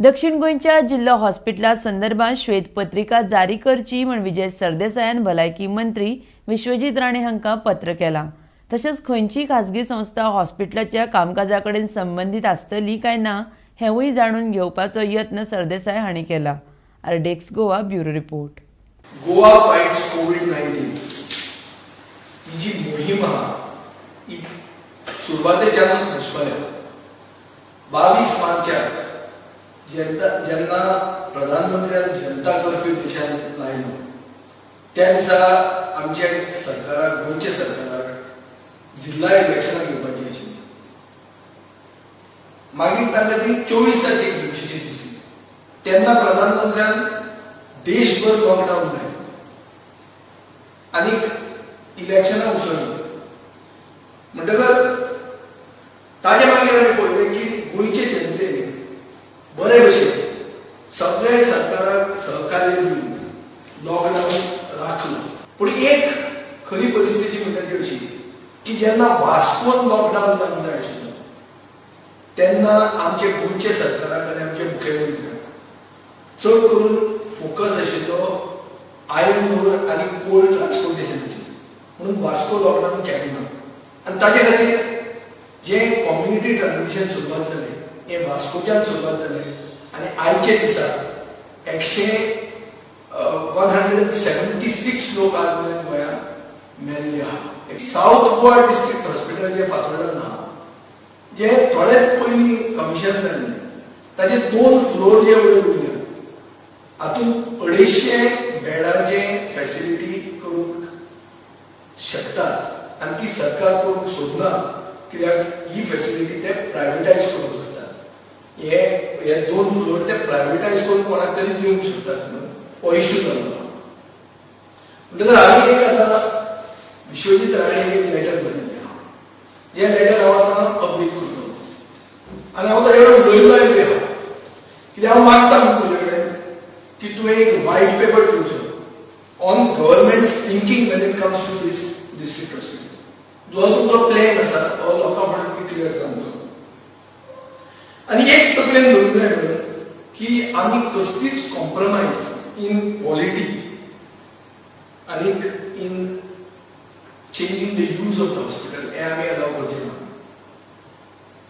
दक्षिण गोंयच्या जिल्लो हॉस्पिटला संदर्भात श्वेतपत्रिका जारी करची म्हण विजय सरदेसायान भलायकी मंत्री विश्वजीत राणे हांकां पत्र केलां। तशेंच खंयची खासगी संस्था हॉस्पिटलाच्या कामकाजा कडेन संबंधित आसतली काय ना हेंवूय जाणून घेवपाचो यत्न सरदेसाय हांणी केला। RDX Goa bureau report. Goa fights कोविड-19 ही जी मोहीम ही सुरवातेच्यानूच घुसपल्या। 22 मार्चाक जेन्ना प्रधानमंत्र्यान जनता कर्फ्यू देशांत लायलो त्या दिसा आमच्या सरकाराक गोंयच्या सरकाराक जिल्हा इलेक्शनां घेवपाची आशिल्ली। मागीर ताका ती 24 तारखेक घेवची दिसली। तेन्ना प्रधानमंत्र्यान देशभर लॉकडावन लायलो आनीक इलेक्शनां उसळ्ळीं। म्हणटकच ताजे मागीर आमी पळयलें की गोंयचे जनतेन बरे भशेन सगळे सरकाराक सहकार्य दिवन लॉकडावन राखलो। पूण एक खरी परिस्थिती म्हणटा ती अशी की जेन्ना वास्कोन लॉकडावन जावंक जाय आशिल्लो तेन्ना आमचे गोंयचे सरकाराक आनी आमच्या मुख्यमंत्र्याक चड करून फोकस आशिल्लो आयर्न ओर आनी कोल ट्रान्सपोर्टेशनाचेर, म्हणून वास्को लॉकडावन केलें ना। आनी ताजे खातीर जें कम्युनिटी ट्रान्समिशन सुरवात जालें हें वास्कोच्यान सुरवात जालें आनी आयचे दिसा 176 लोक आज मेरेन गोंयांत मेल्ले आहा। साउथ गोवा डिस्ट्रिक्ट हॉस्पिटल जें फातोर्डान आहा जें थोडेच पयलीं कमिशन जाल्लें ताचे 2 फ्लोर जे उरले हातूंत 250 बेडांचें फॅसिलिटी करूंक शकतात आनी ती सरकार करूंक सोदना, कित्याक ही फॅसिलिटी ते प्रायवेटायज करूंक सोदतात। हे 2 फ्लोर ते प्रायवेटायज करून कोणाक तरी दिवंक सोदतात म्हणून हो इश्यू जाल्लो। म्हणटकच हांवें एक आतां विश्वजीत राणेक एक लेटर बरयल्लें आहा, जें लेटर हांव आतां पब्लीक करतलो आनी हांव ताचे कडेन उलयल्लोय बी आहा, कित्याक हांव मागता म्हणून तुजे कडेन की तुवें एक व्हायट पेपर दिवचो on government's thinking when it comes to this district hospital. जो तुमचो प्लॅन आसा हो लोकां फुडें क्लियर सांगचो आनी एक तकलेन धरून जाय म्हणून की आमी कसलीच कॉम्प्रमायज इन क्वॉलिटी आनीक in changing the use of the hospital हें आमी अलाव करचें ना।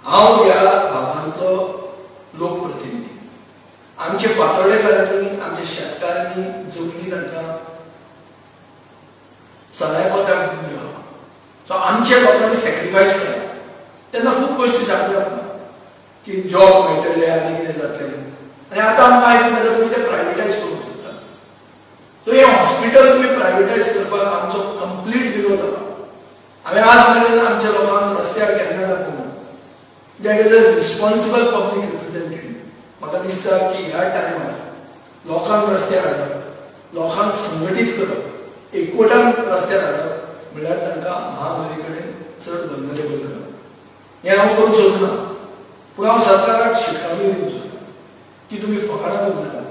हांव ह्या भागांतलो लोकप्रतिनिधी, आमचे फातोर्डेकारांनी आमच्या शेतकारांनी जमनी तांकां सगळ्या कोताक दिल्ल्यो आहा। सो आमच्या लोकांनी सॅक्रिफायस केला तेन्ना खूब गोश्टी सांगल्यो आमकां की जॉब मेळटले आनी कितें जातलें आनी आतां आमकां आयकूंक येता तुमी तें प्रायवेटायज करूंक सोदतात। सो हें हॉस्पिटल तुमी प्रायवेटायज करपाक आमचो कंप्लीट विरोध आसा। हांवें आज मेरेन आमच्या लोकांक रस्त्यार केन्ना दाखोवंक ना, कित्याक as a responsible public representative म्हाका दिसता की ह्या टायमार लोकांक रस्त्यार हाडप, लोकांक संघटीत करप, एकवटान रस्त्यार हाडप म्हणल्यार तांकां महामारी कडेन चड वल्नरेबल करप। हें हांव करूंक सोदना, पूण हांव सरकाराक शिटकावणी दिवंक सोदता की तुमी फकाणां करूं नाका।